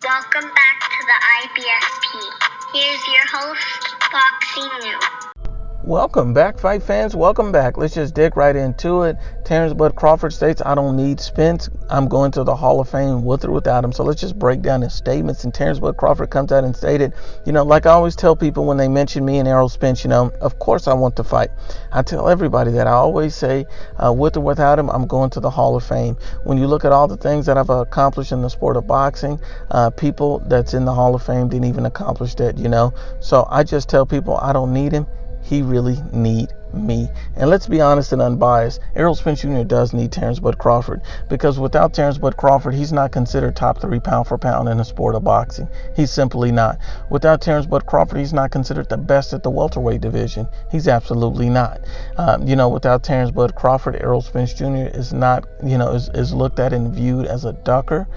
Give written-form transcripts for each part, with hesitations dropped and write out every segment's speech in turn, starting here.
Welcome back to the IBFP. Here's your host, Boxing News. Welcome back, fight fans. Welcome back. Let's just dig right into it. Terence Crawford states, I don't need Spence. I'm going to the Hall of Fame with or without him. So let's just break down his statements. And Terence Crawford comes out and stated, like I always tell people when they mention me and Errol Spence, of course I want to fight. I tell everybody that. I always say, with or without him, I'm going to the Hall of Fame. When you look at all the things that I've accomplished in the sport of boxing, people that's in the Hall of Fame didn't even accomplish that, So I just tell people I don't need him. He really need me. And let's be honest and unbiased. Errol Spence Jr. does need Terence Crawford, because without Terence Crawford, he's not considered top 3 pound for pound in the sport of boxing. He's simply not. Without Terence Crawford, he's not considered the best at the welterweight division. He's absolutely not. Without Terence Crawford, Errol Spence Jr. is not, is looked at and viewed as a ducker.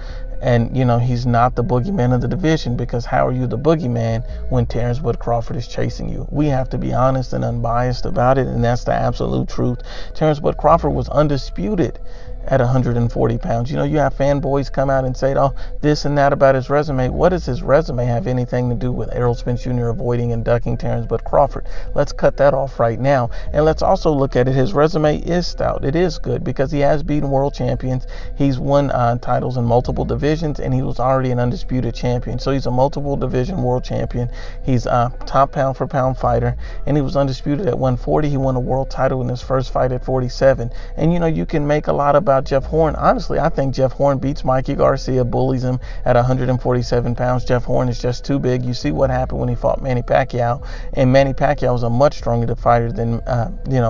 And, he's not the boogeyman of the division, because how are you the boogeyman when Terence Crawford is chasing you? We have to be honest and unbiased about it, and that's the absolute truth. Terence Crawford was undisputed at 140 pounds. You have fanboys come out and say, oh, this and that about his resume. What does his resume have anything to do with Errol Spence Jr. avoiding and ducking Terence Crawford? Let's cut that off right now. And let's also look at it. His resume is stout. It is good because he has beaten world champions. He's won titles in multiple divisions, and he was already an undisputed champion. So he's a multiple division world champion. He's a top pound for pound fighter, and he was undisputed at 140. He won a world title in his first fight at 47. And, you can make a lot about Jeff Horn. Honestly, I think Jeff Horn beats Mikey Garcia, bullies him at 147 pounds. Jeff Horn is just too big. You see what happened when he fought Manny Pacquiao, and Manny Pacquiao was a much stronger fighter than,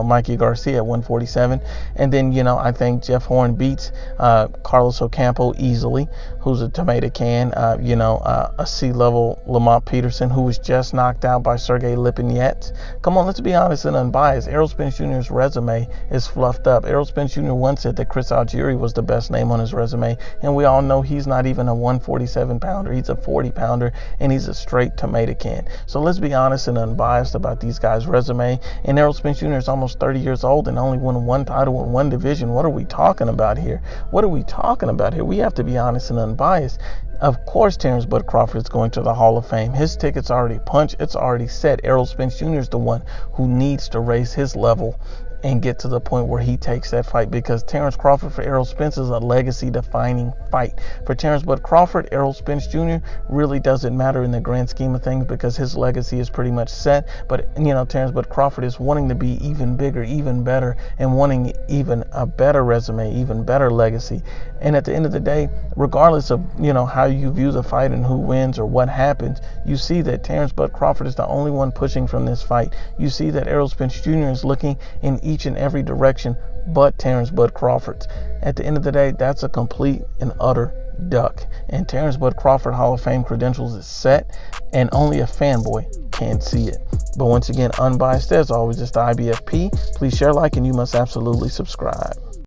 Mikey Garcia at 147. And then, I think Jeff Horn beats Carlos Ocampo easily, who's a tomato can, a C-level Lamont Peterson, who was just knocked out by Sergey Lipinets. Come on, let's be honest and unbiased. Errol Spence Jr.'s resume is fluffed up. Errol Spence Jr. once said that Chris Algieri was the best name on his resume, and we all know he's not even a 147 pounder. He's a 40 pounder, and he's a straight tomato can. So let's be honest and unbiased about these guys' resume. And Errol Spence Jr. is almost 30 years old and only won one title in one division. What are we talking about here? We have to be honest and unbiased. Of course, Terence Crawford is going to the Hall of Fame. His ticket's already punched. It's already set. Errol Spence Jr. is the one who needs to raise his level and get to the point where he takes that fight, because Terence Crawford for Errol Spence is a legacy-defining fight. For Terence Crawford, Errol Spence Jr. really doesn't matter in the grand scheme of things, because his legacy is pretty much set. But, Terence Crawford is wanting to be even bigger, even better, and wanting even a better resume, even better legacy. And at the end of the day, regardless of, how you view the fight and who wins or what happens, you see that Terence Crawford is the only one pushing from this fight. You see that Errol Spence Jr. is looking in each and every direction but Terence Crawford's. At the end of the day, that's a complete and utter duck. And Terence Crawford Hall of Fame credentials is set, and only a fanboy can see it. But once again, unbiased as always, it's the IBFP. Please share, like, and you must absolutely subscribe.